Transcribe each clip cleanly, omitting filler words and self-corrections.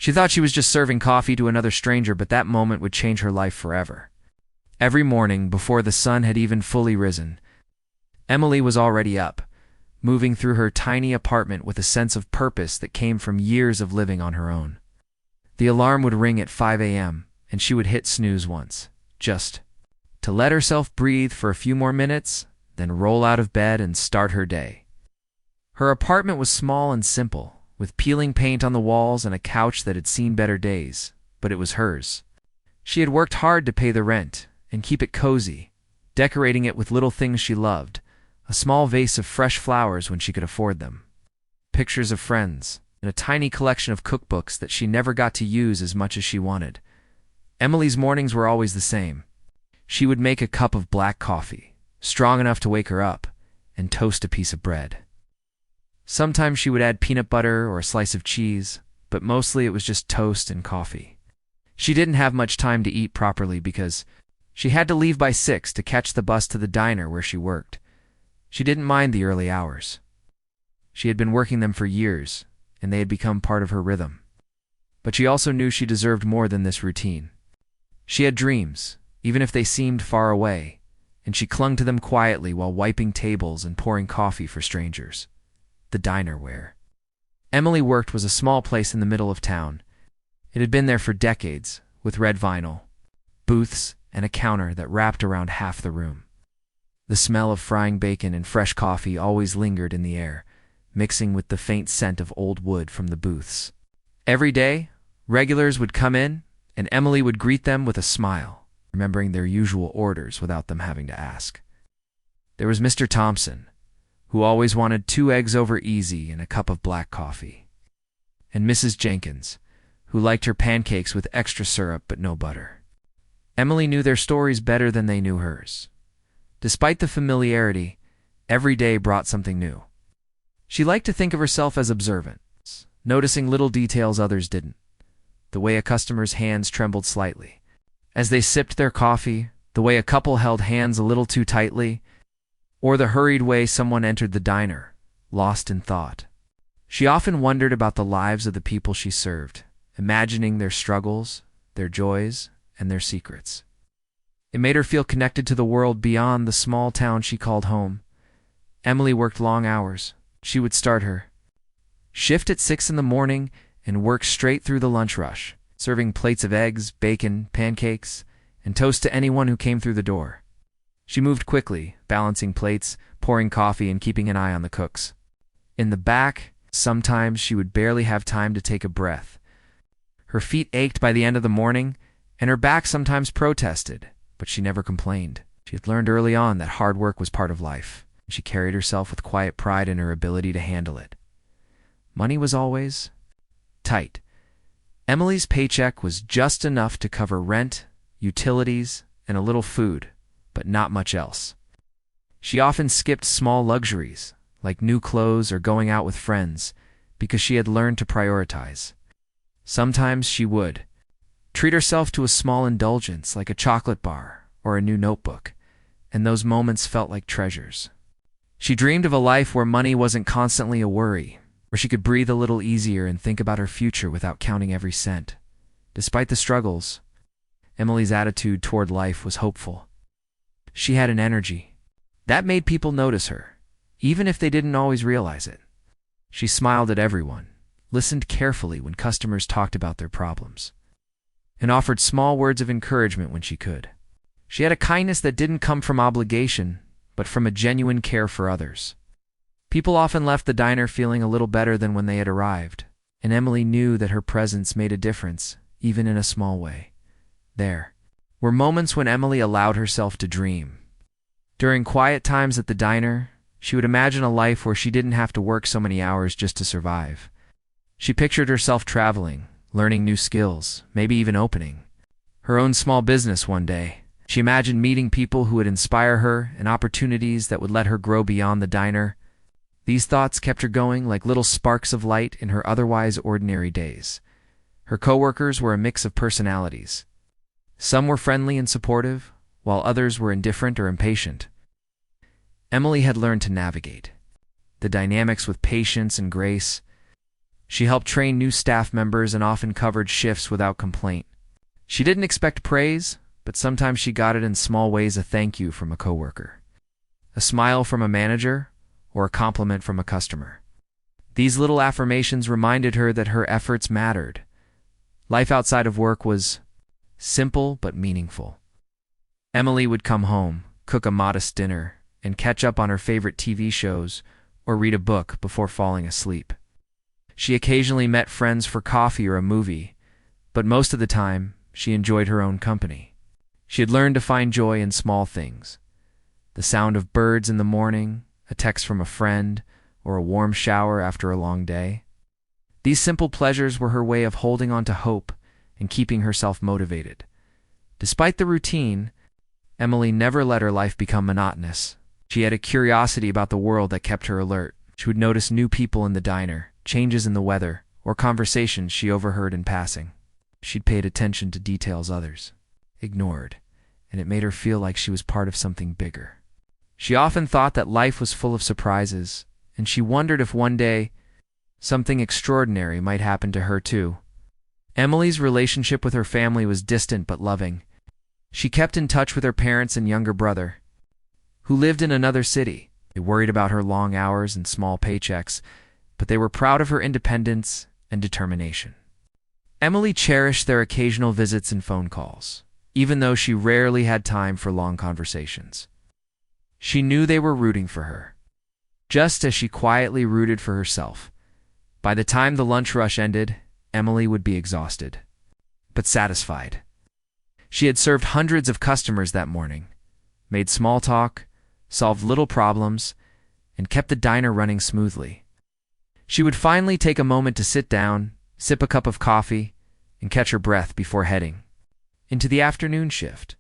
She thought she was just serving coffee to another stranger, but that moment would change her life forever. Every morning, before the sun had even fully risen, Emily was already up, moving through her tiny apartment with a sense of purpose that came from years of living on her own. The alarm would ring at 5 a.m., and she would hit snooze once, just to let herself breathe for a few more minutes, then roll out of bed and start her day. Her apartment was small and simple, with peeling paint on the walls and a couch that had seen better days, but it was hers. She had worked hard to pay the rent and keep it cozy, decorating it with little things she loved, a small vase of fresh flowers when she could afford them, pictures of friends, and a tiny collection of cookbooks that she never got to use as much as she wanted. Emily's mornings were always the same. She would make a cup of black coffee, strong enough to wake her up, and toast a piece of bread. Sometimes she would add peanut butter or a slice of cheese, but mostly it was just toast and coffee. She didn't have much time to eat properly because she had to leave by 6 to catch the bus to the diner where she worked. She didn't mind the early hours. She had been working them for years, and they had become part of her rhythm. But she also knew she deserved more than this routine. She had dreams, even if they seemed far away, and she clung to them quietly while wiping tables and pouring coffee for strangers. The diner where Emily worked was a small place in the middle of town. It had been there for decades, with red vinyl, booths, and a counter that wrapped around half the room. The smell of frying bacon and fresh coffee always lingered in the air, mixing with the faint scent of old wood from the booths. Every day, regulars would come in, and Emily would greet them with a smile, remembering their usual orders without them having to ask. There was Mr. Thompson, who always wanted 2 eggs over easy and a cup of black coffee, and Mrs. Jenkins, who liked her pancakes with extra syrup but no butter. Emily knew their stories better than they knew hers. Despite the familiarity, every day brought something new. She liked to think of herself as observant, noticing little details others didn't. The way a customer's hands trembled slightly as they sipped their coffee, the way a couple held hands a little too tightly, or the hurried way someone entered the diner, lost in thought. She often wondered about the lives of the people she served, imagining their struggles, their joys, and their secrets. It made her feel connected to the world beyond the small town she called home. Emily worked long hours. She would start her shift at 6 in the morning and work straight through the lunch rush, serving plates of eggs, bacon, pancakes, and toast to anyone who came through the door. She moved quickly, balancing plates, pouring coffee, and keeping an eye on the cooks. In the back, sometimes she would barely have time to take a breath. Her feet ached by the end of the morning, and her back sometimes protested, but she never complained. She had learned early on that hard work was part of life. She carried herself with quiet pride in her ability to handle it. Money was always tight. Emily's paycheck was just enough to cover rent, utilities, and a little food, but not much else. She often skipped small luxuries, like new clothes or going out with friends, because she had learned to prioritize. Sometimes she would treat herself to a small indulgence like a chocolate bar or a new notebook, and those moments felt like treasures. She dreamed of a life where money wasn't constantly a worry, where she could breathe a little easier and think about her future without counting every cent. Despite the struggles, Emily's attitude toward life was hopeful. She had an energy that made people notice her, even if they didn't always realize it. She smiled at everyone, listened carefully when customers talked about their problems, and offered small words of encouragement when she could. She had a kindness that didn't come from obligation, but from a genuine care for others. People often left the diner feeling a little better than when they had arrived, and Emily knew that her presence made a difference, even in a small way. There were moments when Emily allowed herself to dream. During quiet times at the diner, she would imagine a life where she didn't have to work so many hours just to survive. She pictured herself traveling, learning new skills, maybe even opening her own small business one day. She imagined meeting people who would inspire her and opportunities that would let her grow beyond the diner. These thoughts kept her going like little sparks of light in her otherwise ordinary days. Her coworkers were a mix of personalities. Some were friendly and supportive, while others were indifferent or impatient. Emily had learned to navigate the dynamics with patience and grace. She helped train new staff members and often covered shifts without complaint. She didn't expect praise, but sometimes she got it in small ways: a thank you from a coworker, a smile from a manager, or a compliment from a customer. These little affirmations reminded her that her efforts mattered. Life outside of work was simple but meaningful. Emily would come home, cook a modest dinner, and catch up on her favorite TV shows or read a book before falling asleep. She occasionally met friends for coffee or a movie, but most of the time, she enjoyed her own company. She had learned to find joy in small things: the sound of birds in the morning, a text from a friend, or a warm shower after a long day. These simple pleasures were her way of holding on to hope and keeping herself motivated. Despite the routine, Emily never let her life become monotonous. She had a curiosity about the world that kept her alert. She would notice new people in the diner, changes in the weather, or conversations she overheard in passing. She'd paid attention to details others ignored, and it made her feel like she was part of something bigger. She often thought that life was full of surprises, and she wondered if one day something extraordinary might happen to her too. Emily's relationship with her family was distant but loving. She kept in touch with her parents and younger brother, who lived in another city. They worried about her long hours and small paychecks, but they were proud of her independence and determination. Emily cherished their occasional visits and phone calls, even though she rarely had time for long conversations. She knew they were rooting for her, just as she quietly rooted for herself. By the time the lunch rush ended, Emily would be exhausted, but satisfied. She had served hundreds of customers that morning, made small talk, solved little problems, and kept the diner running smoothly. She would finally take a moment to sit down, sip a cup of coffee, and catch her breath before heading into the afternoon shift.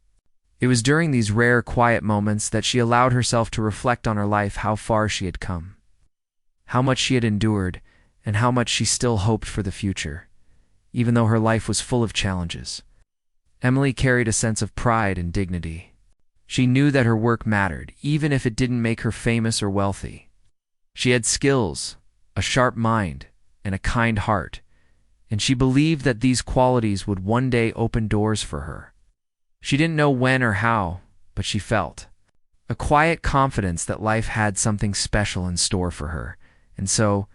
It was during these rare, quiet moments that she allowed herself to reflect on her life: how far she had come, how much she had endured, and how much she still hoped for the future. Even though her life was full of challenges, Emily carried a sense of pride and dignity. She knew that her work mattered, even if it didn't make her famous or wealthy. She had skills, a sharp mind, and a kind heart, and she believed that these qualities would one day open doors for her. She didn't know when or how, but she felt a quiet confidence that life had something special in store for her. And so,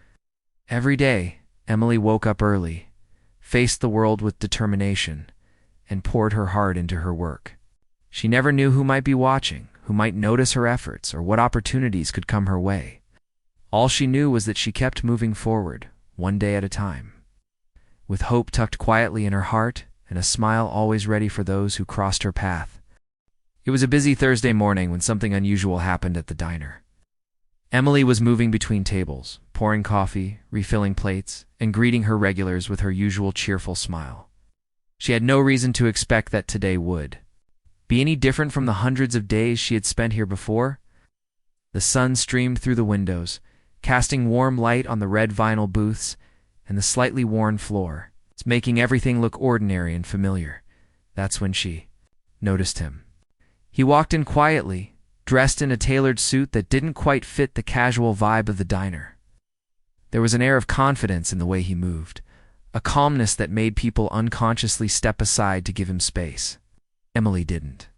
every day, Emily woke up early, faced the world with determination, and poured her heart into her work. She never knew who might be watching, who might notice her efforts, or what opportunities could come her way. All she knew was that she kept moving forward, one day at a time, with hope tucked quietly in her heart and a smile always ready for those who crossed her path. It was a busy Thursday morning when something unusual happened at the diner. Emily was moving between tables, pouring coffee, refilling plates, and greeting her regulars with her usual cheerful smile. She had no reason to expect that today would be any different from the hundreds of days she had spent here before. The sun streamed through the windows, casting warm light on the red vinyl booths and the slightly worn floor, making everything look ordinary and familiar. That's when she noticed him. He walked in quietly, dressed in a tailored suit that didn't quite fit the casual vibe of the diner. There was an air of confidence in the way he moved, a calmness that made people unconsciously step aside to give him space. Emily didn't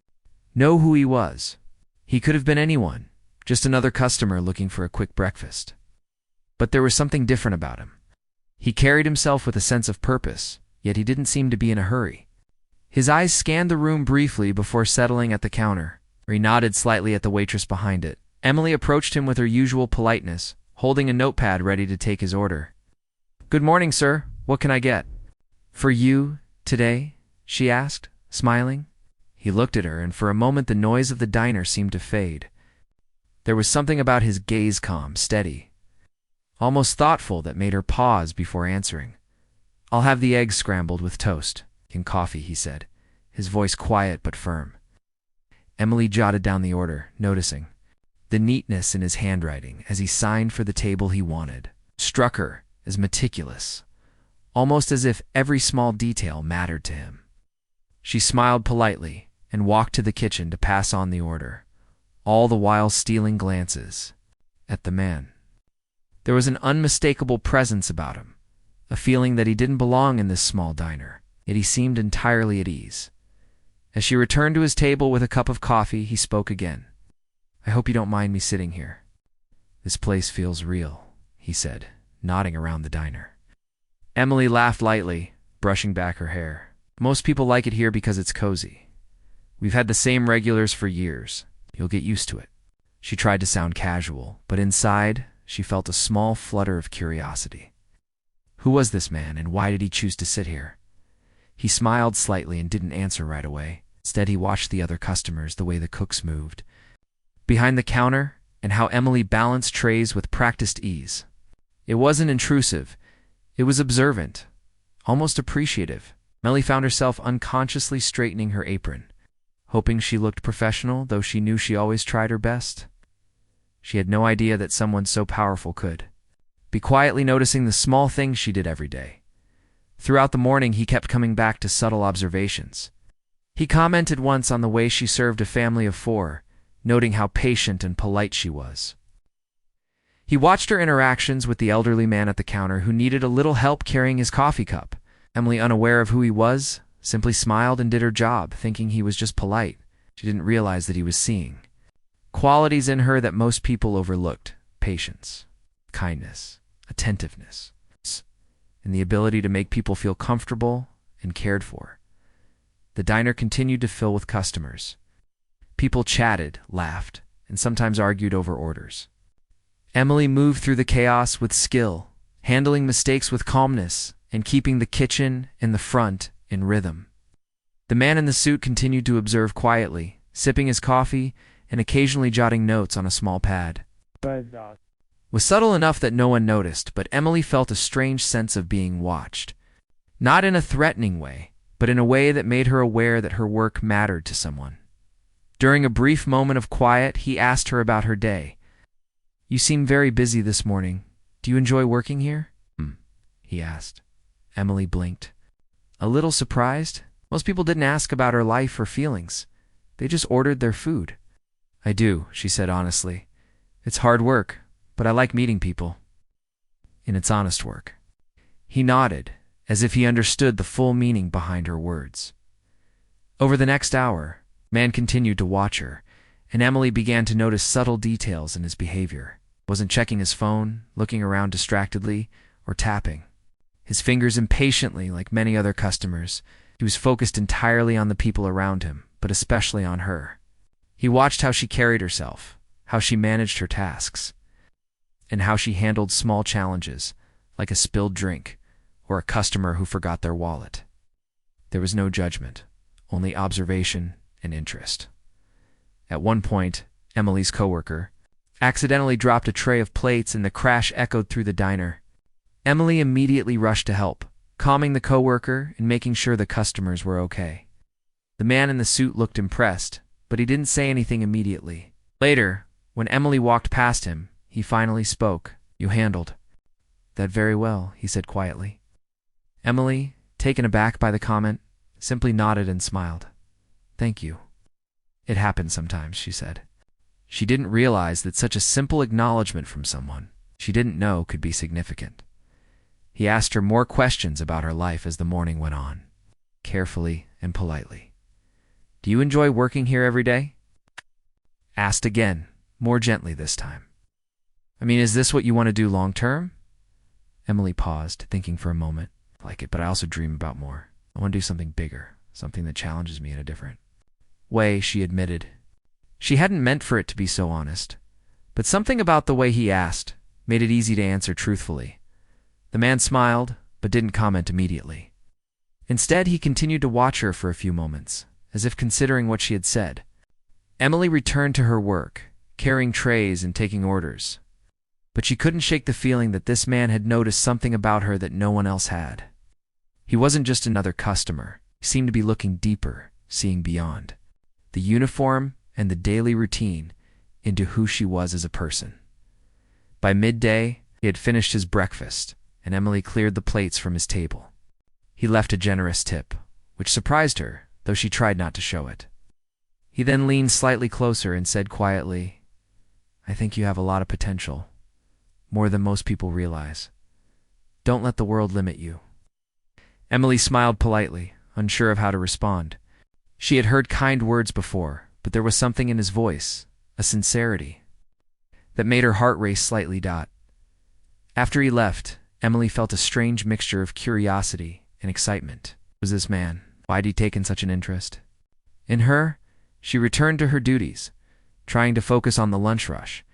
know who he was. He could have been anyone, just another customer looking for a quick breakfast. But there was something different about him. He carried himself with a sense of purpose, yet he didn't seem to be in a hurry. His eyes scanned the room briefly before settling at the counter. He nodded slightly at the waitress behind it. Emily approached him with her usual politeness, holding a notepad ready to take his order. "Good morning, sir. What can I get?" "For you, today?" she asked, smiling. He looked at her, and for a moment the noise of the diner seemed to fade. There was something about his gaze, calm, steady, almost thoughtful, that made her pause before answering. "I'll have the eggs scrambled with toast and coffee," he said, his voice quiet but firm. Emily jotted down the order, noticing the neatness in his handwriting as he signed for the table he wanted. Struck her as meticulous, almost as if every small detail mattered to him. She smiled politely and walked to the kitchen to pass on the order, all the while stealing glances at the man. There was an unmistakable presence about him, a feeling that he didn't belong in this small diner, yet he seemed entirely at ease. As she returned to his table with a cup of coffee, he spoke again. "I hope you don't mind me sitting here. This place feels real," he said, nodding around the diner. Emily laughed lightly, brushing back her hair. "Most people like it here because it's cozy. We've had the same regulars for years. You'll get used to it." She tried to sound casual, but inside, she felt a small flutter of curiosity. Who was this man, and why did he choose to sit here? He smiled slightly and didn't answer right away. Instead, he watched the other customers, the way the cooks moved behind the counter, and how Emily balanced trays with practiced ease. It wasn't intrusive. It was observant, almost appreciative. Emily found herself unconsciously straightening her apron, hoping she looked professional, though she knew she always tried her best. She had no idea that someone so powerful could be quietly noticing the small things she did every day. Throughout the morning, he kept coming back to subtle observations. He commented once on the way she served a family of 4, noting how patient and polite she was. He watched her interactions with the elderly man at the counter who needed a little help carrying his coffee cup. Emily, unaware of who he was, simply smiled and did her job, thinking he was just polite. She didn't realize that he was seeing qualities in her that most people overlooked: patience, kindness, attentiveness, and the ability to make people feel comfortable and cared for. The diner continued to fill with customers. People chatted, laughed, and sometimes argued over orders. Emily moved through the chaos with skill, handling mistakes with calmness, and keeping the kitchen and the front in rhythm. The man in the suit continued to observe quietly, sipping his coffee and occasionally jotting notes on a small pad. Was subtle enough that no one noticed, but Emily felt a strange sense of being watched. Not in a threatening way, but in a way that made her aware that her work mattered to someone. During a brief moment of quiet, he asked her about her day. "You seem very busy this morning. Do you enjoy working here?" He asked. Emily blinked. A little surprised. Most people didn't ask about her life or feelings. They just ordered their food. "I do," she said honestly. "It's hard work, but I like meeting people. And it's honest work." He nodded, as if he understood the full meaning behind her words. Over the next hour, man continued to watch her, and Emily began to notice subtle details in his behavior. He wasn't checking his phone, looking around distractedly, or tapping his fingers impatiently like many other customers. He was focused entirely on the people around him, but especially on her. He watched how she carried herself, how she managed her tasks, and how she handled small challenges, like a spilled drink or a customer who forgot their wallet. There was no judgment, only observation and interest. At one point, Emily's coworker accidentally dropped a tray of plates and the crash echoed through the diner. Emily immediately rushed to help, calming the coworker and making sure the customers were okay. The man in the suit looked impressed, but he didn't say anything immediately. Later, when Emily walked past him, he finally spoke. "You handled that very well," he said quietly. Emily, taken aback by the comment, simply nodded and smiled. "Thank you." "It happens sometimes," she said. She didn't realize that such a simple acknowledgement from someone she didn't know could be significant. He asked her more questions about her life as the morning went on, carefully and politely. "Do you enjoy working here every day?" Asked again, more gently this time. "I mean, is this what you want to do long term?" Emily paused, thinking for a moment. "I like it, but I also dream about more. I want to do something bigger, something that challenges me in a different way," she admitted. She hadn't meant for it to be so honest, but something about the way he asked made it easy to answer truthfully. The man smiled, but didn't comment immediately. Instead, he continued to watch her for a few moments, as if considering what she had said. Emily returned to her work, carrying trays and taking orders. But she couldn't shake the feeling that this man had noticed something about her that no one else had. He wasn't just another customer. He seemed to be looking deeper, seeing beyond the uniform and the daily routine into who she was as a person. By midday, he had finished his breakfast, and Emily cleared the plates from his table. He left a generous tip, which surprised her, though she tried not to show it. He then leaned slightly closer and said quietly, "I think you have a lot of potential, more than most people realize. Don't let the world limit you. Emily smiled politely, unsure of how to respond. She had heard kind words before, but there was something in his voice, a sincerity, that made her heart race slightly. After he left, Emily felt a strange mixture of curiosity and excitement. Who was this man? Why had he taken such an interest in her? She returned to her duties, trying to focus on the lunch rush,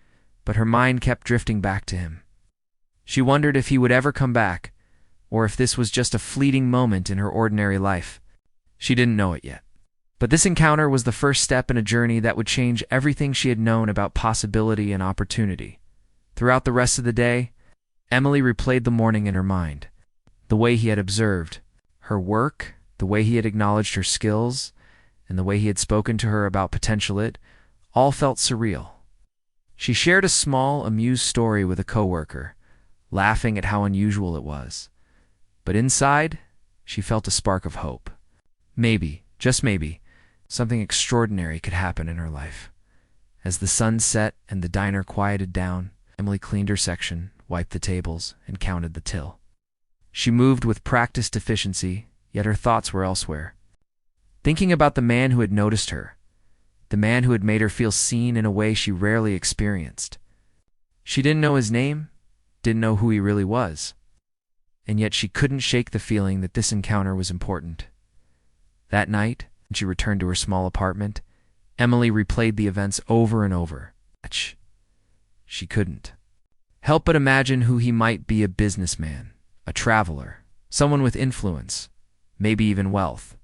but her mind kept drifting back to him. She wondered if he would ever come back, or if this was just a fleeting moment in her ordinary life. She didn't know it yet. But this encounter was the first step in a journey that would change everything she had known about possibility and opportunity. Throughout the rest of the day, Emily replayed the morning in her mind. The way he had observed her work, the way he had acknowledged her skills, and the way he had spoken to her about potential, it all felt surreal. She shared a small, amused story with a coworker, laughing at how unusual it was. But inside, she felt a spark of hope. Maybe, just maybe, something extraordinary could happen in her life. As the sun set and the diner quieted down, Emily cleaned her section, wiped the tables, and counted the till. She moved with practiced efficiency, yet her thoughts were elsewhere. Thinking about the man who had noticed her, the man who had made her feel seen in a way she rarely experienced. She didn't know his name, didn't know who he really was, and yet she couldn't shake the feeling that this encounter was important. That night, when she returned to her small apartment, Emily replayed the events over and over. She couldn't help but imagine who he might be: a businessman, a traveler, someone with influence, maybe even wealth.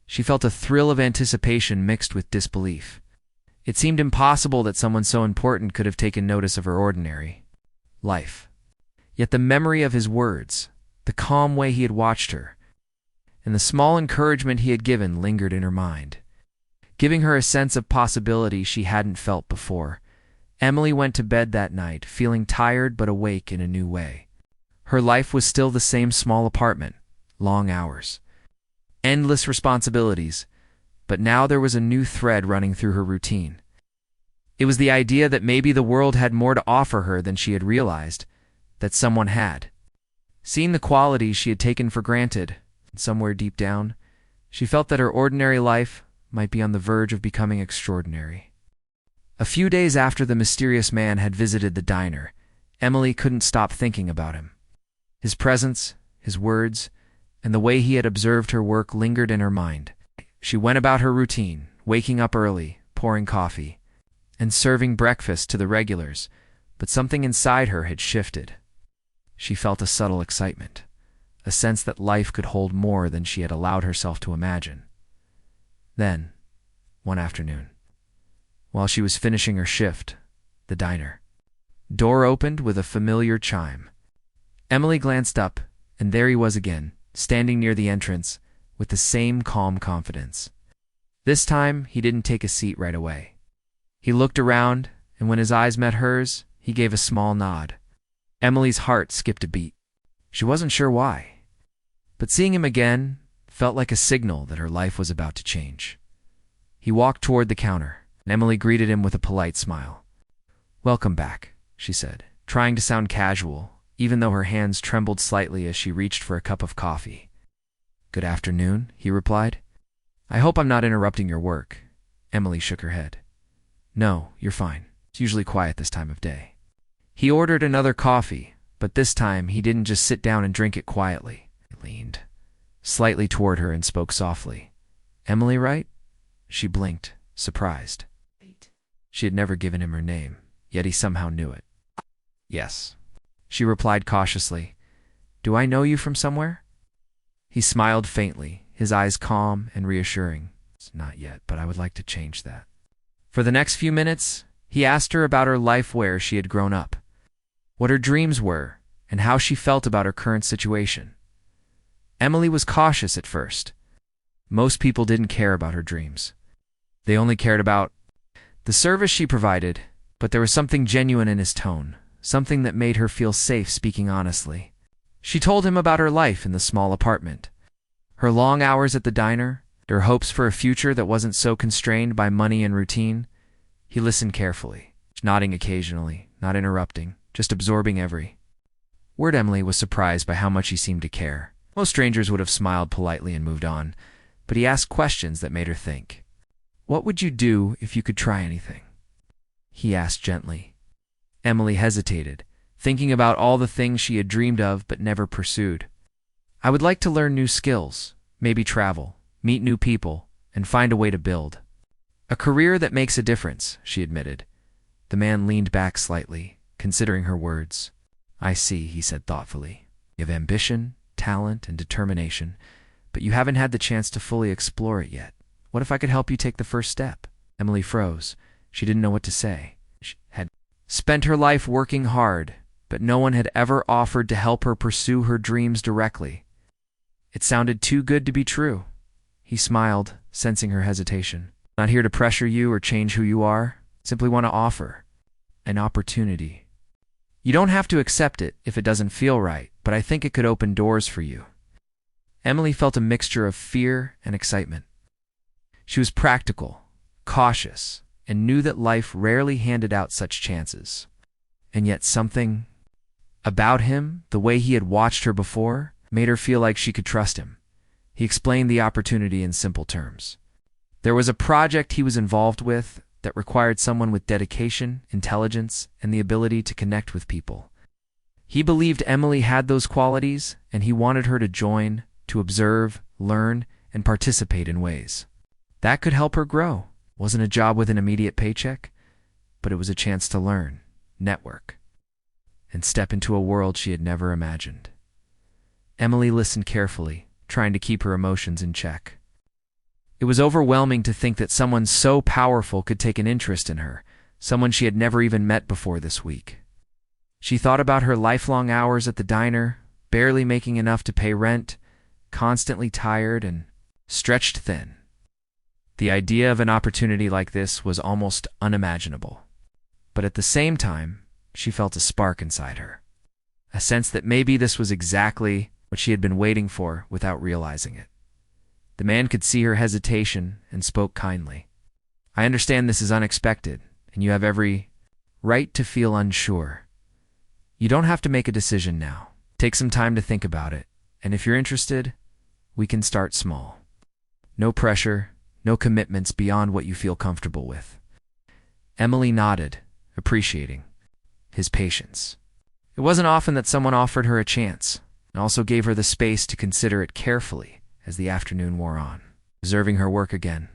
She felt a thrill of anticipation mixed with disbelief. It seemed impossible that someone so important could have taken notice of her ordinary life. Yet the memory of his words, the calm way he had watched her, and the small encouragement he had given lingered in her mind, giving her a sense of possibility she hadn't felt before. Emily went to bed that night, feeling tired but awake in a new way. Her life was still the same small apartment, long hours, endless responsibilities, but now there was a new thread running through her routine. It was the idea that maybe the world had more to offer her than she had realized, that someone had seen the qualities she had taken for granted. Somewhere deep down, she felt that her ordinary life might be on the verge of becoming extraordinary. A few days after the mysterious man had visited the diner, Emily couldn't stop thinking about him. His presence, his words, and the way he had observed her work lingered in her mind. She went about her routine, waking up early, pouring coffee, and serving breakfast to the regulars, but something inside her had shifted. She felt a subtle excitement, a sense that life could hold more than she had allowed herself to imagine. Then, one afternoon, while she was finishing her shift, the diner door opened with a familiar chime. Emily glanced up, and there he was again, standing near the entrance, with the same calm confidence. This time, he didn't take a seat right away. He looked around, and when his eyes met hers, he gave a small nod. Emily's heart skipped a beat. She wasn't sure why, but seeing him again felt like a signal that her life was about to change. He walked toward the counter, and Emily greeted him with a polite smile. "Welcome back," she said, trying to sound casual, even though her hands trembled slightly as she reached for a cup of coffee. "Good afternoon," he replied. "I hope I'm not interrupting your work." Emily shook her head. "No, you're fine. It's usually quiet this time of day." He ordered another coffee, but this time he didn't just sit down and drink it quietly. He leaned slightly toward her and spoke softly. "Emily, right?" She blinked, surprised. She had never given him her name, yet he somehow knew it. "Yes," she replied cautiously. "Do I know you from somewhere?" He smiled faintly, his eyes calm and reassuring. "Not yet, but I would like to change that." For the next few minutes, he asked her about her life, where she had grown up, what her dreams were, and how she felt about her current situation. Emily was cautious at first. Most people didn't care about her dreams. They only cared about the service she provided, but there was something genuine in his tone, something that made her feel safe speaking honestly. She told him about her life in the small apartment, her long hours at the diner, her hopes for a future that wasn't so constrained by money and routine. He listened carefully, nodding occasionally, not interrupting, just absorbing every Word Emily was surprised by how much he seemed to care. Most strangers would have smiled politely and moved on, but he asked questions that made her think. "What would you do if you could try anything?" he asked gently. Emily hesitated, thinking about all the things she had dreamed of but never pursued. "I would like to learn new skills, maybe travel, meet new people, and find a way to build a career that makes a difference," she admitted. The man leaned back slightly, considering her words. "I see," he said thoughtfully. "You have ambition, talent, and determination, but you haven't had the chance to fully explore it yet. What if I could help you take the first step?" Emily froze. She didn't know what to say. She had spent her life working hard, but no one had ever offered to help her pursue her dreams directly. It sounded too good to be true. He smiled, sensing her hesitation. "Not here to pressure you or change who you are. Simply want to offer an opportunity. You don't have to accept it if it doesn't feel right, but I think it could open doors for you." Emily felt a mixture of fear and excitement. She was practical, cautious, and knew that life rarely handed out such chances. And yet something about him, the way he had watched her before, made her feel like she could trust him. He explained the opportunity in simple terms. There was a project he was involved with that required someone with dedication, intelligence, and the ability to connect with people. He believed Emily had those qualities, and he wanted her to join, to observe, learn, and participate in ways that could help her grow. It wasn't a job with an immediate paycheck, but it was a chance to learn, network, and step into a world she had never imagined. Emily listened carefully, trying to keep her emotions in check. It was overwhelming to think that someone so powerful could take an interest in her, someone she had never even met before this week. She thought about her lifelong hours at the diner, barely making enough to pay rent, constantly tired and stretched thin. The idea of an opportunity like this was almost unimaginable. But at the same time, she felt a spark inside her, a sense that maybe this was exactly what she had been waiting for without realizing it. The man could see her hesitation and spoke kindly. "I understand this is unexpected, and you have every right to feel unsure. You don't have to make a decision now. Take some time to think about it, and if you're interested, we can start small. No pressure, no commitments beyond what you feel comfortable with." Emily nodded, appreciating his patience. It wasn't often that someone offered her a chance, and also gave her the space to consider it carefully as the afternoon wore on. Observing her work again,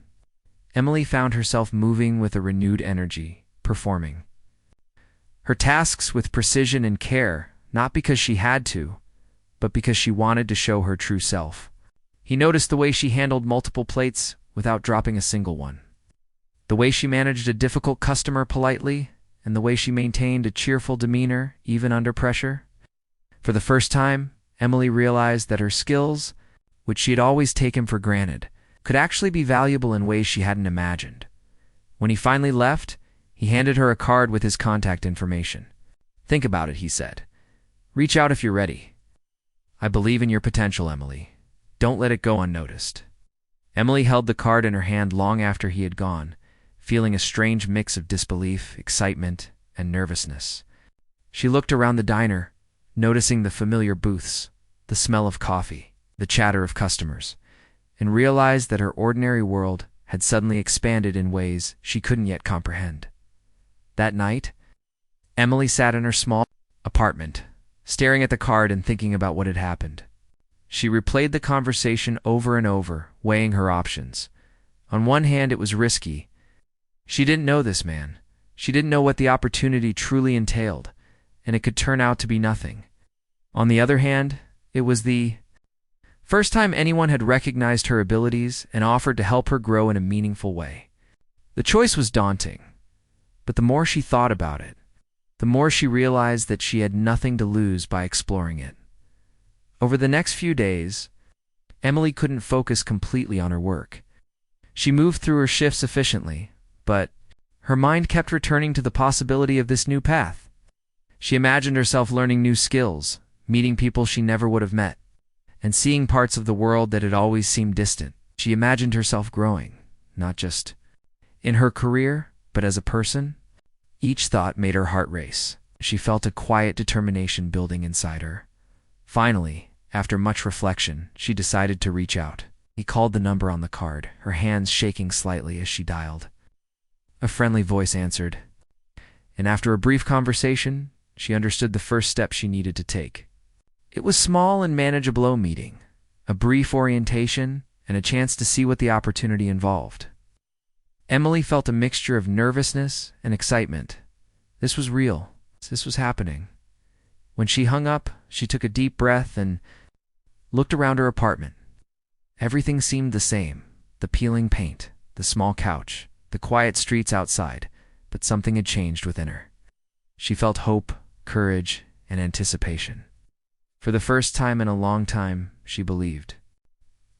Emily found herself moving with a renewed energy, performing her tasks with precision and care, not because she had to, but because she wanted to show her true self. He noticed the way she handled multiple plates without dropping a single one, the way she managed a difficult customer politely, and the way she maintained a cheerful demeanor even under pressure. For the first time, Emily realized that her skills, which she had always taken for granted, could actually be valuable in ways she hadn't imagined. When he finally left, he handed her a card with his contact information. "Think about it," he said. "Reach out if you're ready. I believe in your potential, Emily. Don't let it go unnoticed." Emily held the card in her hand long after he had gone, feeling a strange mix of disbelief, excitement, and nervousness. She looked around the diner, noticing the familiar booths, the smell of coffee, the chatter of customers, and realized that her ordinary world had suddenly expanded in ways she couldn't yet comprehend. That night, Emily sat in her small apartment, staring at the card and thinking about what had happened. She replayed the conversation over and over, weighing her options. On one hand, it was risky. She didn't know this man. She didn't know what the opportunity truly entailed, and it could turn out to be nothing. On the other hand, it was the first time anyone had recognized her abilities and offered to help her grow in a meaningful way. The choice was daunting, but the more she thought about it, the more she realized that she had nothing to lose by exploring it. Over the next few days, Emily couldn't focus completely on her work. She moved through her shifts efficiently, but her mind kept returning to the possibility of this new path. She imagined herself learning new skills, meeting people she never would have met, and seeing parts of the world that had always seemed distant. She imagined herself growing, not just in her career, but as a person. Each thought made her heart race. She felt a quiet determination building inside her. Finally, after much reflection, she decided to reach out. He called the number on the card, her hands shaking slightly as she dialed. A friendly voice answered, and after a brief conversation, she understood the first step she needed to take. It was small and manageable meeting, a brief orientation, and a chance to see what the opportunity involved. Emily felt a mixture of nervousness and excitement. This was real. This was happening. When she hung up, she took a deep breath and looked around her apartment. Everything seemed the same: the peeling paint, the small couch, the quiet streets outside, but something had changed within her. She felt hope, courage, and anticipation. For the first time in a long time, she believed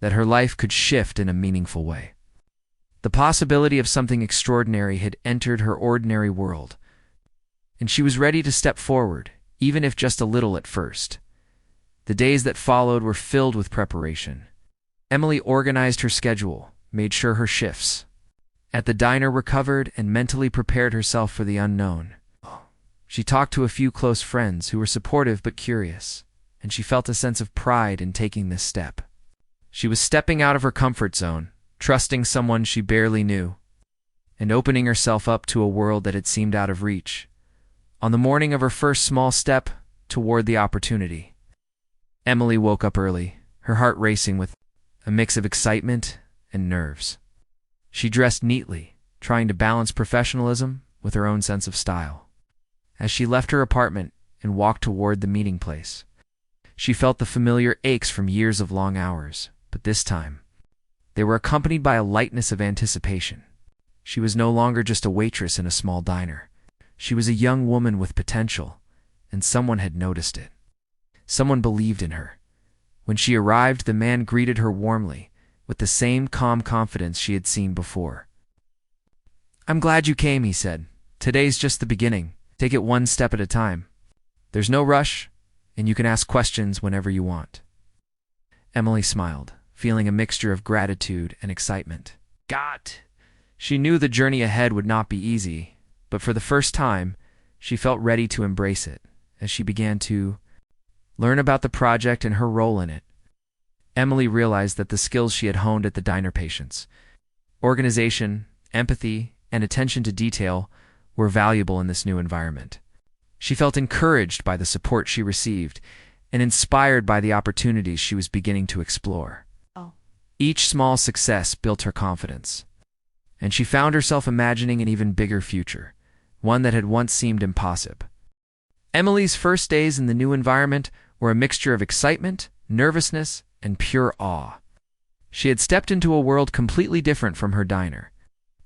that her life could shift in a meaningful way. The possibility of something extraordinary had entered her ordinary world, and she was ready to step forward, even if just a little at first. The days that followed were filled with preparation. Emily organized her schedule, made sure her shifts at the diner were covered, and mentally prepared herself for the unknown. She talked to a few close friends who were supportive but curious, and she felt a sense of pride in taking this step. She was stepping out of her comfort zone, trusting someone she barely knew, and opening herself up to a world that had seemed out of reach. On the morning of her first small step toward the opportunity, Emily woke up early, her heart racing with a mix of excitement and nerves. She dressed neatly, trying to balance professionalism with her own sense of style. As she left her apartment and walked toward the meeting place, she felt the familiar aches from years of long hours, but this time, they were accompanied by a lightness of anticipation. She was no longer just a waitress in a small diner. She was a young woman with potential, and someone had noticed it. Someone believed in her. When she arrived, the man greeted her warmly, with the same calm confidence she had seen before. "I'm glad you came," he said. "Today's just the beginning. Take it one step at a time. There's no rush, and you can ask questions whenever you want." Emily smiled, feeling a mixture of gratitude and excitement. She knew the journey ahead would not be easy, but for the first time, she felt ready to embrace it as she began to learn about the project and her role in it. Emily realized that the skills she had honed at the diner, patience, organization, empathy, and attention to detail, were valuable in this new environment. She felt encouraged by the support she received and inspired by the opportunities she was beginning to explore. Each small success built her confidence, and she found herself imagining an even bigger future, one that had once seemed impossible. Emily's first days in the new environment were a mixture of excitement, nervousness, and pure awe. She had stepped into a world completely different from her diner,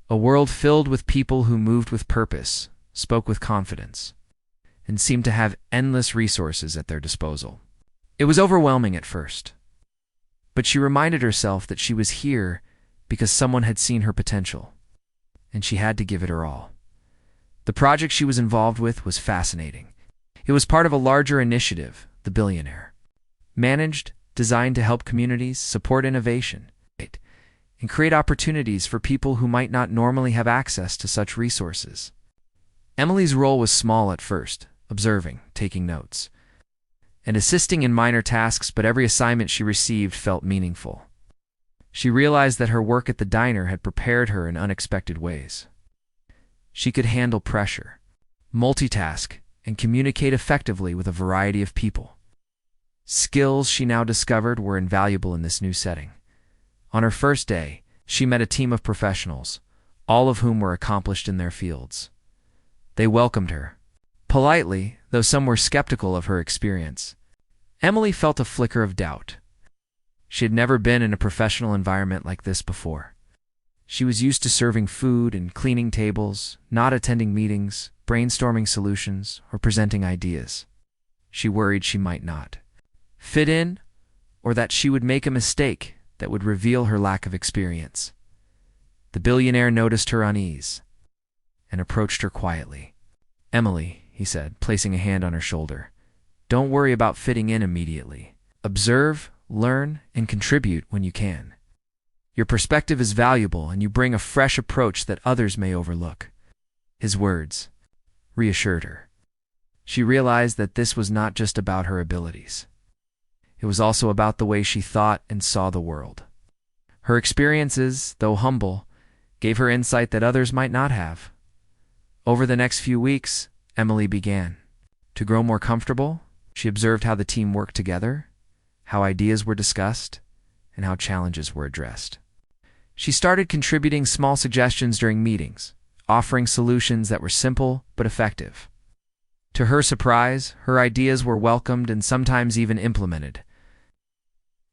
a world filled with people who moved with purpose, spoke with confidence, and seemed to have endless resources at their disposal. It was overwhelming at first, but she reminded herself that she was here because someone had seen her potential, and she had to give it her all. The project she was involved with was fascinating. It was part of a larger initiative, the Billionaire, managed, designed to help communities support innovation and create opportunities for people who might not normally have access to such resources. Emily's role was small at first, observing, taking notes, and assisting in minor tasks, but every assignment she received felt meaningful. She realized that her work at the diner had prepared her in unexpected ways. She could handle pressure, multitask, and communicate effectively with a variety of people. Skills she now discovered were invaluable in this new setting. On her first day, she met a team of professionals, all of whom were accomplished in their fields. They welcomed her politely, though some were skeptical of her experience. Emily felt a flicker of doubt. She had never been in a professional environment like this before. She was used to serving food and cleaning tables, not attending meetings, brainstorming solutions, or presenting ideas. She worried she might not fit in, or that she would make a mistake that would reveal her lack of experience. The billionaire noticed her unease and approached her quietly. "Emily," he said, placing a hand on her shoulder, "don't worry about fitting in immediately. Observe, learn, and contribute when you can. Your perspective is valuable, and you bring a fresh approach that others may overlook." His words reassured her. She realized that this was not just about her abilities. It was also about the way she thought and saw the world. Her experiences, though humble, gave her insight that others might not have. Over the next few weeks, Emily began to grow more comfortable. She observed how the team worked together, how ideas were discussed, and how challenges were addressed. She started contributing small suggestions during meetings, offering solutions that were simple but effective. To her surprise, her ideas were welcomed and sometimes even implemented.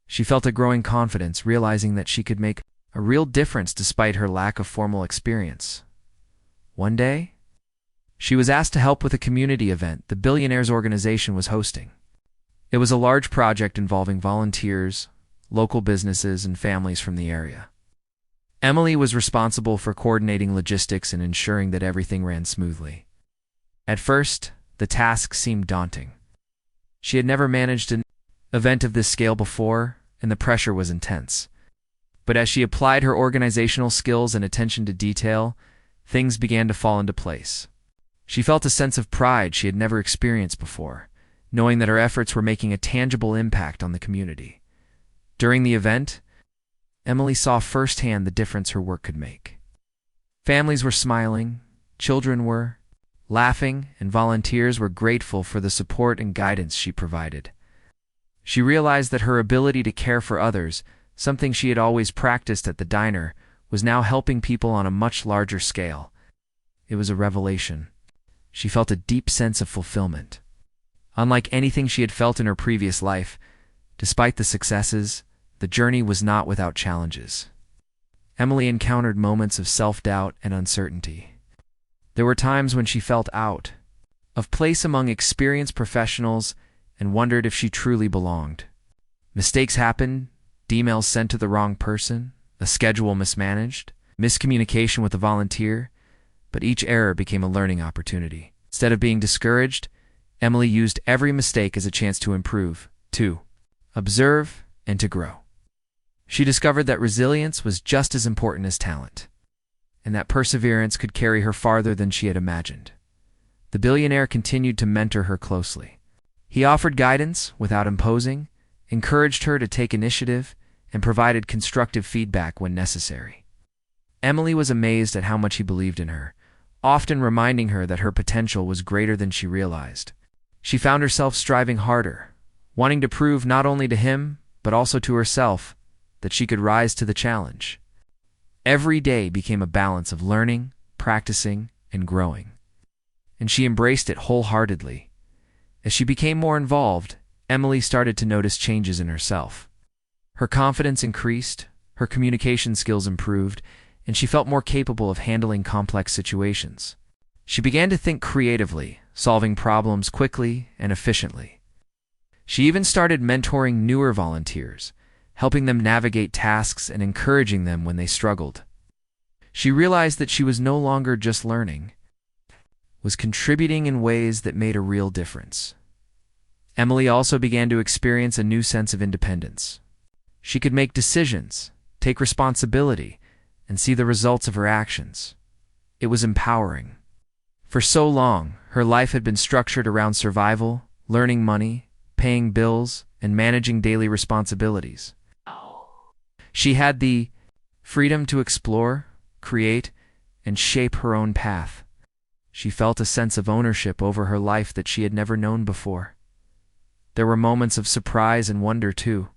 She felt a growing confidence, realizing that she could make a real difference despite her lack of formal experience. One day, she was asked to help with a community event the Billionaires organization was hosting. It was a large project involving volunteers, local businesses, and families from the area. Emily was responsible for coordinating logistics and ensuring that everything ran smoothly. At first, the task seemed daunting. She had never managed an event of this scale before, and the pressure was intense. But as she applied her organizational skills and attention to detail, things began to fall into place. She felt a sense of pride she had never experienced before, knowing that her efforts were making a tangible impact on the community. During the event, Emily saw firsthand the difference her work could make. Families were smiling, children were laughing, and volunteers were grateful for the support and guidance she provided. She realized that her ability to care for others, something she had always practiced at the diner, was now helping people on a much larger scale. It was a revelation. She felt a deep sense of fulfillment. Unlike anything she had felt in her previous life, despite the successes, the journey was not without challenges. Emily encountered moments of self-doubt and uncertainty. There were times when she felt out of place among experienced professionals and wondered if she truly belonged. Mistakes happened, emails sent to the wrong person, a schedule mismanaged, miscommunication with a volunteer, but each error became a learning opportunity. Instead of being discouraged, Emily used every mistake as a chance to improve, to observe, and to grow. She discovered that resilience was just as important as talent, and that perseverance could carry her farther than she had imagined. The billionaire continued to mentor her closely. He offered guidance without imposing, encouraged her to take initiative, and provided constructive feedback when necessary. Emily was amazed at how much he believed in her, often reminding her that her potential was greater than she realized. She found herself striving harder, wanting to prove not only to him, but also to herself, that she could rise to the challenge. Every day became a balance of learning, practicing, and growing, and she embraced it wholeheartedly. As she became more involved, Emily started to notice changes in herself. Her confidence increased, her communication skills improved, and she felt more capable of handling complex situations. She began to think creatively, solving problems quickly and efficiently. She even started mentoring newer volunteers, helping them navigate tasks and encouraging them when they struggled. She realized that she was no longer just learning, was contributing in ways that made a real difference. Emily also began to experience a new sense of independence. She could make decisions, take responsibility, and see the results of her actions. It was empowering. For so long, her life had been structured around survival, learning money, paying bills, and managing daily responsibilities. She had the freedom to explore, create, and shape her own path. She felt a sense of ownership over her life that she had never known before. There were moments of surprise and wonder, too.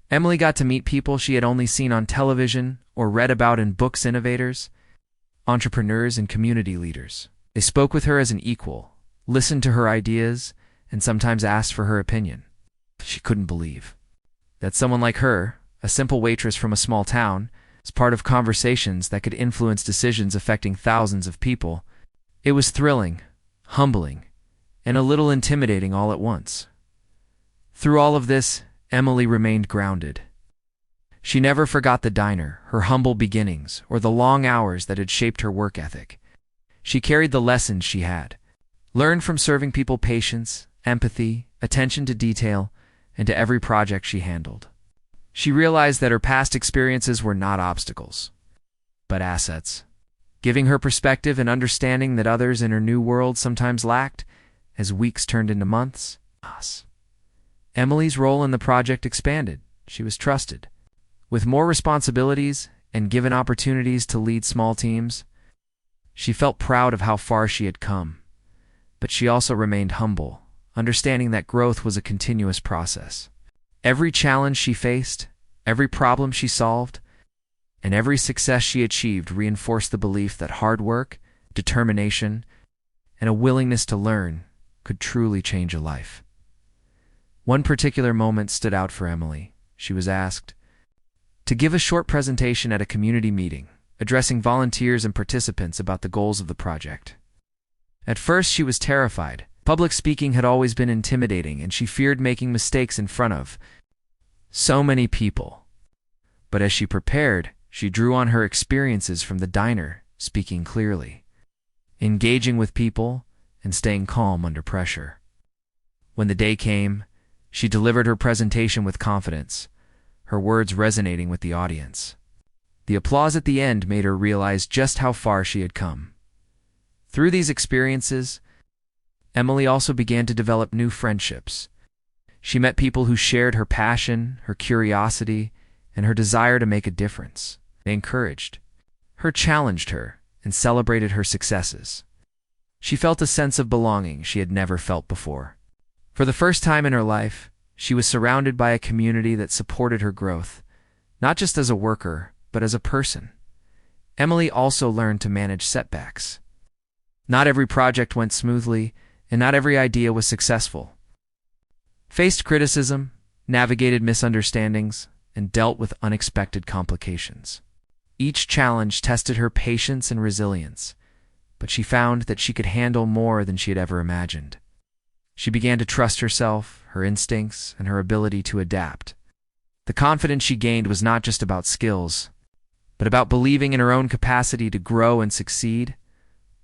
Emily got to meet people she had only seen on television or read about in books, innovators, entrepreneurs, and community leaders. They spoke with her as an equal, listened to her ideas, and sometimes asked for her opinion. She couldn't believe that someone like her, a simple waitress from a small town, was part of conversations that could influence decisions affecting thousands of people. It was thrilling, humbling, and a little intimidating all at once. Through all of this, Emily remained grounded. She never forgot the diner, her humble beginnings, or the long hours that had shaped her work ethic. She carried the lessons she had learned from serving people: patience, empathy, attention to detail, and to every project she handled. She realized that her past experiences were not obstacles, but assets. Giving her perspective and understanding that others in her new world sometimes lacked, as weeks turned into months. Emily's role in the project expanded. She was trusted with more responsibilities and given opportunities to lead small teams. She felt proud of how far she had come, but she also remained humble, understanding that growth was a continuous process. Every challenge she faced, every problem she solved, and every success she achieved reinforced the belief that hard work, determination, and a willingness to learn could truly change a life. One particular moment stood out for Emily. She was asked to give a short presentation at a community meeting, addressing volunteers and participants about the goals of the project. At first, she was terrified. Public speaking had always been intimidating, and she feared making mistakes in front of so many people. But as she prepared, she drew on her experiences from the diner, speaking clearly, engaging with people, and staying calm under pressure. When the day came, she delivered her presentation with confidence, her words resonating with the audience. The applause at the end made her realize just how far she had come. Through these experiences, Emily also began to develop new friendships. She met people who shared her passion, her curiosity, and her desire to make a difference. They encouraged her, challenged her, and celebrated her successes. She felt a sense of belonging she had never felt before. For the first time in her life, she was surrounded by a community that supported her growth, not just as a worker, but as a person. Emily also learned to manage setbacks. Not every project went smoothly, and not every idea was successful. Faced criticism, navigated misunderstandings, and dealt with unexpected complications. Each challenge tested her patience and resilience, but she found that she could handle more than she had ever imagined. She began to trust herself, her instincts, and her ability to adapt. The confidence she gained was not just about skills, but about believing in her own capacity to grow and succeed.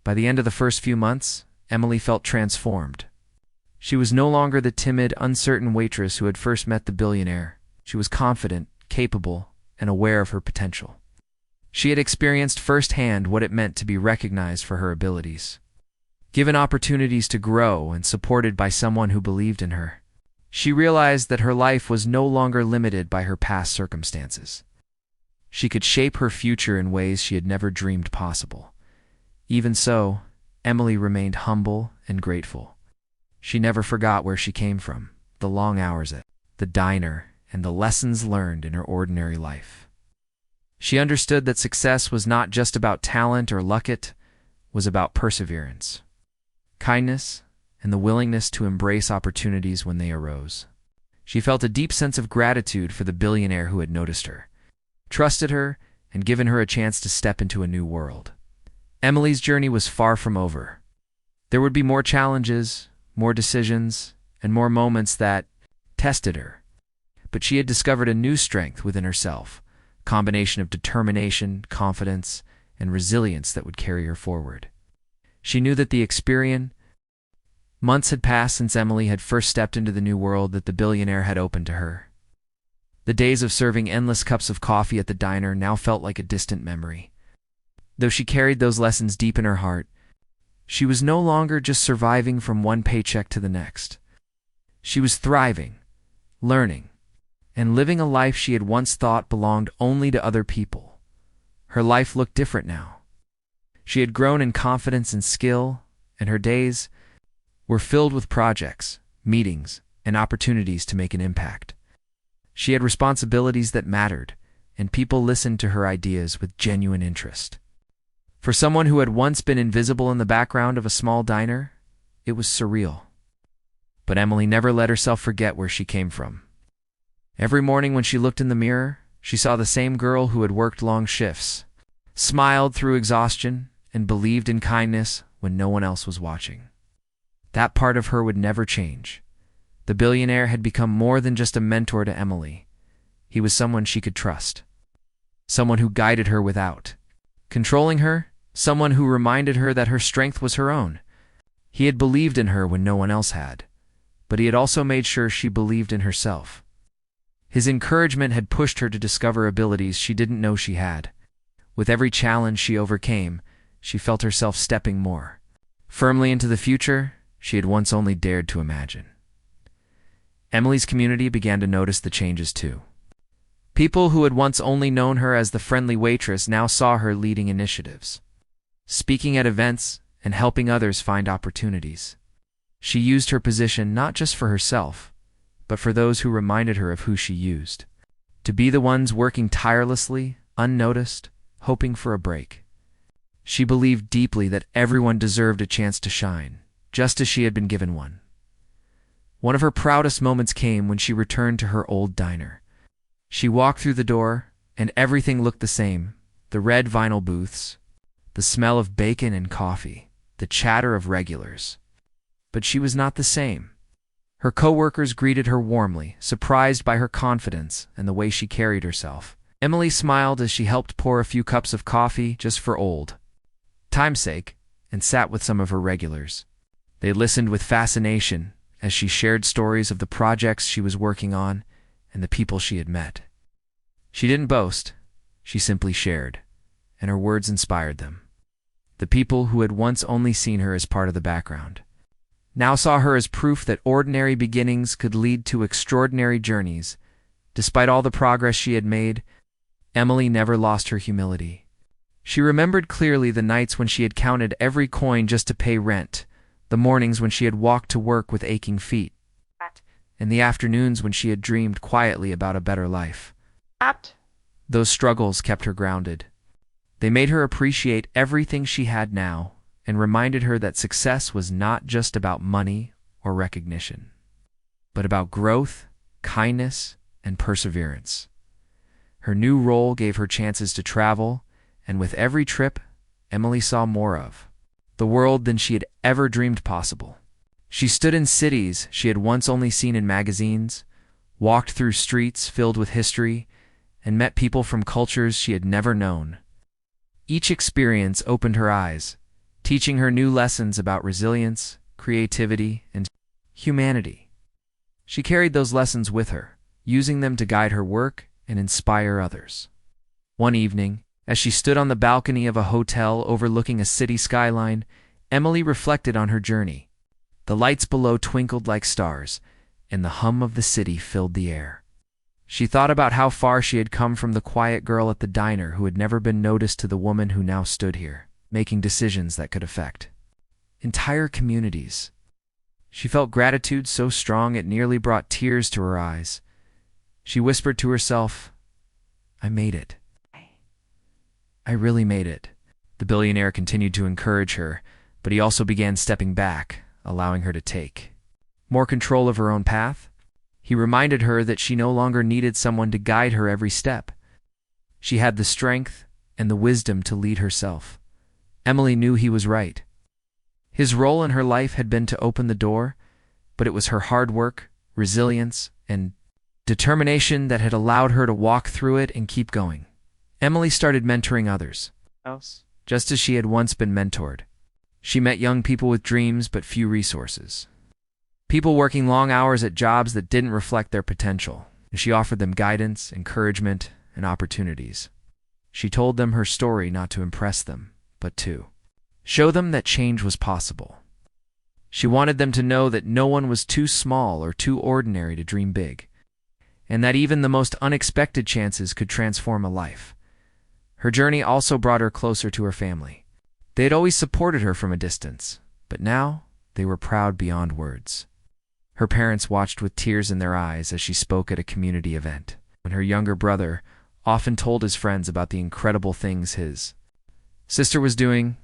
By the end of the first few months, Emily felt transformed. She was no longer the timid, uncertain waitress who had first met the billionaire. She was confident, capable, and aware of her potential. She had experienced firsthand what it meant to be recognized for her abilities, given opportunities to grow, and supported by someone who believed in her. She realized that her life was no longer limited by her past circumstances. She could shape her future in ways she had never dreamed possible. Even so, Emily remained humble and grateful. She never forgot where she came from, the long hours at the diner, and the lessons learned in her ordinary life. She understood that success was not just about talent or luck, it was about perseverance, kindness, and the willingness to embrace opportunities when they arose. She felt a deep sense of gratitude for the billionaire who had noticed her, trusted her, and given her a chance to step into a new world. Emily's journey was far from over. There would be more challenges, more decisions, and more moments that tested her. But she had discovered a new strength within herself, a combination of determination, confidence, and resilience that would carry her forward. She knew that the experience. Months had passed since Emily had first stepped into the new world that the billionaire had opened to her. The days of serving endless cups of coffee at the diner now felt like a distant memory. Though she carried those lessons deep in her heart, she was no longer just surviving from one paycheck to the next. She was thriving, learning, and living a life she had once thought belonged only to other people. Her life looked different now. She had grown in confidence and skill, and her days were filled with projects, meetings, and opportunities to make an impact. She had responsibilities that mattered, and people listened to her ideas with genuine interest. For someone who had once been invisible in the background of a small diner, it was surreal. But Emily never let herself forget where she came from. Every morning when she looked in the mirror, she saw the same girl who had worked long shifts, smiled through exhaustion, and believed in kindness when no one else was watching. That part of her would never change. The billionaire had become more than just a mentor to Emily. He was someone she could trust, someone who guided her without controlling her, someone who reminded her that her strength was her own. He had believed in her when no one else had, but he had also made sure she believed in herself. His encouragement had pushed her to discover abilities she didn't know she had. With every challenge she overcame, she felt herself stepping more firmly into the future, she had once only dared to imagine. Emily's community began to notice the changes too. People who had once only known her as the friendly waitress now saw her leading initiatives, speaking at events and helping others find opportunities. She used her position not just for herself, but for those who reminded her of who she used to be, the ones working tirelessly, unnoticed, hoping for a break. She believed deeply that everyone deserved a chance to shine, just as she had been given one. One of her proudest moments came when she returned to her old diner. She walked through the door, and everything looked the same: the red vinyl booths, the smell of bacon and coffee, the chatter of regulars. But she was not the same. Her coworkers greeted her warmly, surprised by her confidence and the way she carried herself. Emily smiled as she helped pour a few cups of coffee just for old time's sake, and sat with some of her regulars. They listened with fascination as she shared stories of the projects she was working on and the people she had met. She didn't boast, she simply shared, and her words inspired them. The people who had once only seen her as part of the background now saw her as proof that ordinary beginnings could lead to extraordinary journeys. Despite all the progress she had made, Emily never lost her humility. She remembered clearly the nights when she had counted every coin just to pay rent, the mornings when she had walked to work with aching feet, and the afternoons when she had dreamed quietly about a better life. Those struggles kept her grounded. They made her appreciate everything she had now and reminded her that success was not just about money or recognition, but about growth, kindness, and perseverance. Her new role gave her chances to travel, and with every trip, Emily saw more of the world than she had ever dreamed possible. She stood in cities she had once only seen in magazines, walked through streets filled with history, and met people from cultures she had never known. Each experience opened her eyes, teaching her new lessons about resilience, creativity, and humanity. She carried those lessons with her, using them to guide her work and inspire others. One evening, as she stood on the balcony of a hotel overlooking a city skyline, Emily reflected on her journey. The lights below twinkled like stars, and the hum of the city filled the air. She thought about how far she had come from the quiet girl at the diner who had never been noticed to the woman who now stood here, making decisions that could affect entire communities. She felt gratitude so strong it nearly brought tears to her eyes. She whispered to herself, "I made it. I really made it." The billionaire continued to encourage her, but he also began stepping back, allowing her to take more control of her own path. He reminded her that she no longer needed someone to guide her every step. She had the strength and the wisdom to lead herself. Emily knew he was right. His role in her life had been to open the door, but it was her hard work, resilience, and determination that had allowed her to walk through it and keep going. Emily started mentoring others, just as she had once been mentored. She met young people with dreams but few resources. People working long hours at jobs that didn't reflect their potential, and she offered them guidance, encouragement, and opportunities. She told them her story not to impress them, but to show them that change was possible. She wanted them to know that no one was too small or too ordinary to dream big, and that even the most unexpected chances could transform a life. Her journey also brought her closer to her family. They had always supported her from a distance, but now they were proud beyond words. Her parents watched with tears in their eyes as she spoke at a community event. When her younger brother often told his friends about the incredible things his sister was doing,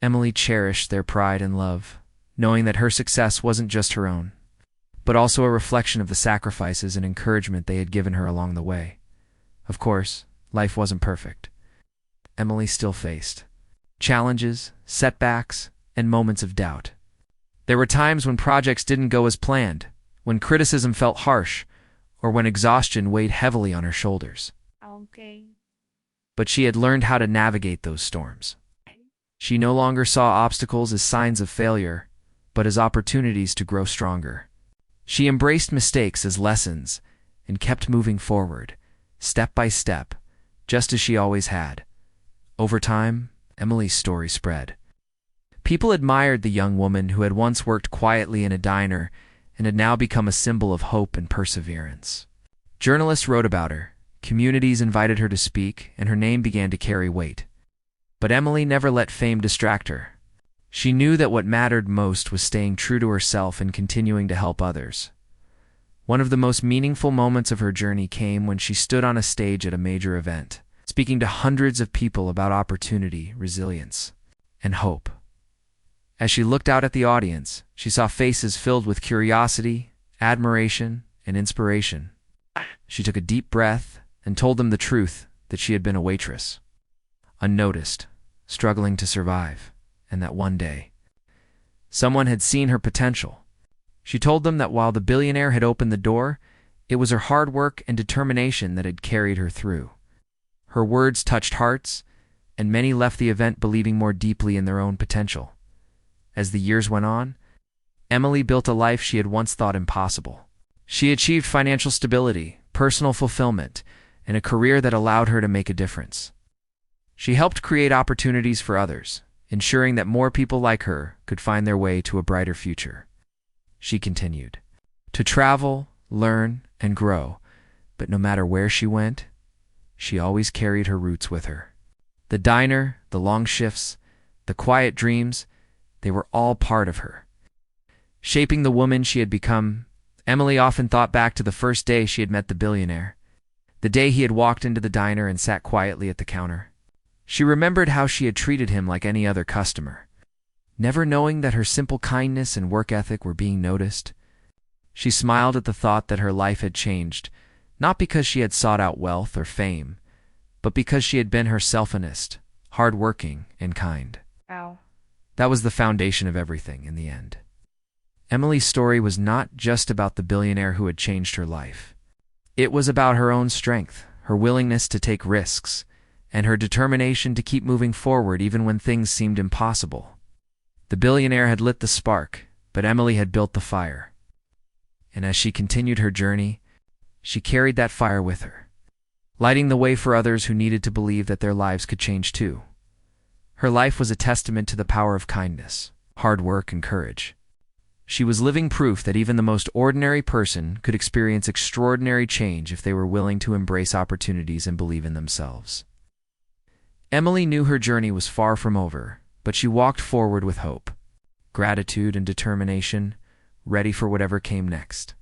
Emily cherished their pride and love, knowing that her success wasn't just her own, but also a reflection of the sacrifices and encouragement they had given her along the way. Of course, life wasn't perfect. Emily still faced challenges, setbacks, and moments of doubt. There were times when projects didn't go as planned, when criticism felt harsh, or when exhaustion weighed heavily on her shoulders. But she had learned how to navigate those storms. She no longer saw obstacles as signs of failure, but as opportunities to grow stronger. She embraced mistakes as lessons and kept moving forward, step by step, just as she always had. Over time, Emily's story spread People admired the young woman who had once worked quietly in a diner and had now become a symbol of hope and perseverance. Journalists wrote about her, communities invited her to speak, and her name began to carry weight. But Emily never let fame distract her. She knew that what mattered most was staying true to herself and continuing to help others. One of the most meaningful moments of her journey came when she stood on a stage at a major event, speaking to hundreds of people about opportunity, resilience, and hope. As she looked out at the audience, she saw faces filled with curiosity, admiration, and inspiration. She took a deep breath and told them the truth that she had been a waitress, unnoticed, struggling to survive, and that one day, someone had seen her potential. She told them that while the billionaire had opened the door, it was her hard work and determination that had carried her through. Her words touched hearts, and many left the event believing more deeply in their own potential. As the years went on, Emily built a life she had once thought impossible. She achieved financial stability, personal fulfillment, and a career that allowed her to make a difference. She helped create opportunities for others, ensuring that more people like her could find their way to a brighter future. She continued to travel, learn, and grow, but no matter where she went, she always carried her roots with her. The diner, the long shifts, the quiet dreams, they were all part of her. Shaping the woman she had become, Emily often thought back to the first day she had met the billionaire, the day he had walked into the diner and sat quietly at the counter. She remembered how she had treated him like any other customer, never knowing that her simple kindness and work ethic were being noticed. She smiled at the thought that her life had changed, not because she had sought out wealth or fame, but because she had been herself honest, hard-working, and kind. Wow. That was the foundation of everything in the end. Emily's story was not just about the billionaire who had changed her life. It was about her own strength, her willingness to take risks, and her determination to keep moving forward even when things seemed impossible. The billionaire had lit the spark, but Emily had built the fire. And as she continued her journey, she carried that fire with her, lighting the way for others who needed to believe that their lives could change too. Her life was a testament to the power of kindness, hard work, and courage. She was living proof that even the most ordinary person could experience extraordinary change if they were willing to embrace opportunities and believe in themselves. Emily knew her journey was far from over, but she walked forward with hope, gratitude, and determination, ready for whatever came next.